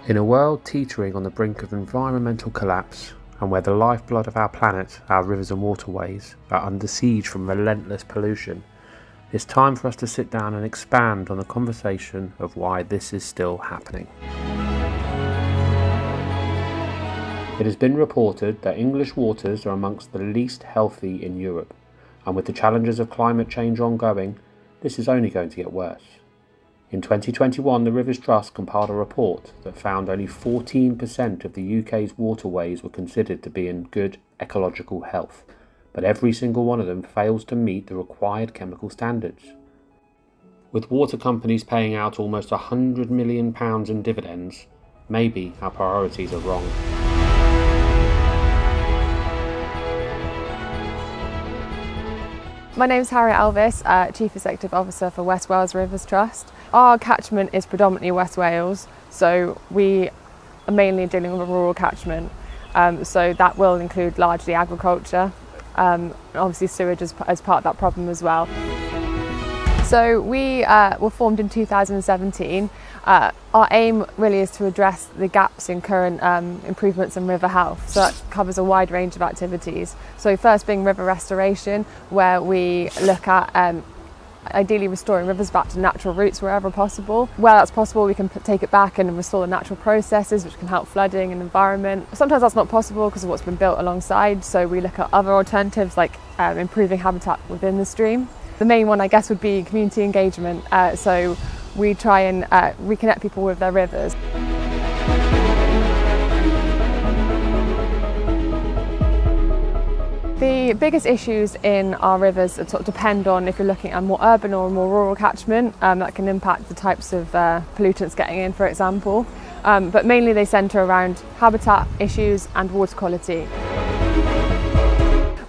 In a world teetering on the brink of environmental collapse, and where the lifeblood of our planet, our rivers and waterways, are under siege from relentless pollution, it's time for us to sit down and expand on the conversation of why this is still happening. It has been reported that English waters are amongst the least healthy in Europe, and with the challenges of climate change ongoing, this is only going to get worse. In 2021, the Rivers Trust compiled a report that found only 14% of the UK's waterways were considered to be in good ecological health, but every single one of them fails to meet the required chemical standards. With water companies paying out almost £100 million in dividends, maybe our priorities are wrong. My name is Harriet Elvis, Chief Executive Officer for West Wales Rivers Trust. Our catchment is predominantly West Wales, so we are mainly dealing with a rural catchment. So that will include largely agriculture, obviously sewage as part of that problem as well. So we were formed in 2017. Our aim really is to address the gaps in current improvements in river health. So that covers a wide range of activities. So first being river restoration, where we look at ideally restoring rivers back to natural routes wherever possible. Where that's possible, we can take it back and restore the natural processes which can help flooding and environment. Sometimes that's not possible because of what's been built alongside, so we look at other alternatives like improving habitat within the stream. The main one, I guess, would be community engagement. So we try and reconnect people with their rivers. The biggest issues in our rivers sort of depend on if you're looking at a more urban or a more rural catchment. That can impact the types of pollutants getting in, for example. But mainly they centre around habitat issues and water quality.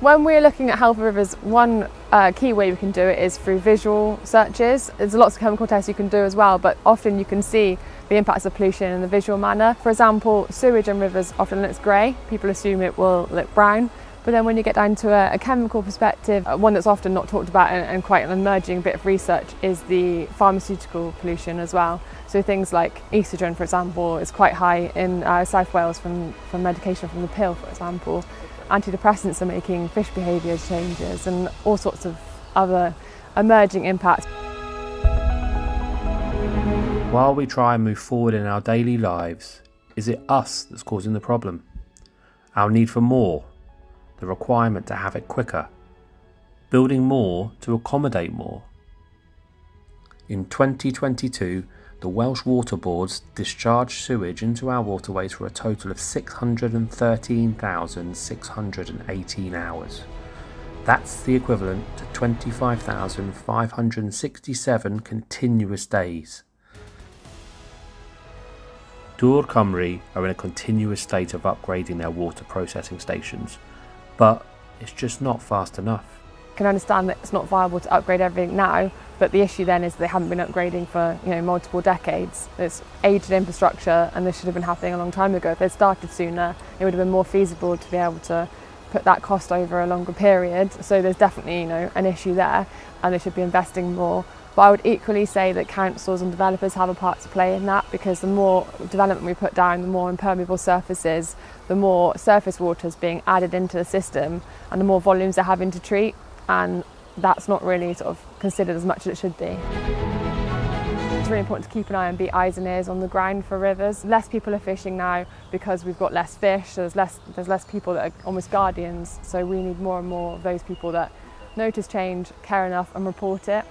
When we're looking at health of rivers, one key way we can do it is through visual searches. There's lots of chemical tests you can do as well, but often you can see the impacts of pollution in a visual manner. For example, sewage in rivers often looks grey. People assume it will look brown. But then when you get down to a chemical perspective, one that's often not talked about and quite an emerging bit of research is the pharmaceutical pollution as well. So things like estrogen, for example, is quite high in South Wales from medication from the pill, for example. Antidepressants are making fish behaviour changes and all sorts of other emerging impacts. While we try and move forward in our daily lives, is it us that's causing the problem? Our need for more? The requirement to have it quicker, building more to accommodate more. In 2022, the Welsh Water Boards discharged sewage into our waterways for a total of 613,618 hours. That's the equivalent to 25,567 continuous days. Dŵr Cymru are in a continuous state of upgrading their water processing stations, but it's just not fast enough. I can understand that it's not viable to upgrade everything now, but the issue then is they haven't been upgrading for multiple decades. It's aged infrastructure and this should have been happening a long time ago. If they'd started sooner, it would have been more feasible to be able to put that cost over a longer period. So there's definitely an issue there and they should be investing more. But I would equally say that councils and developers have a part to play in that, because the more development we put down, the more impermeable surfaces, the more surface water is being added into the system and the more volumes they're having to treat, and that's not really sort of considered as much as it should be. It's really important to keep an eye and be eyes and ears on the ground for rivers. Less people are fishing now because we've got less fish, so there's less people that are almost guardians, so we need more and more of those people that notice change, care enough and report it.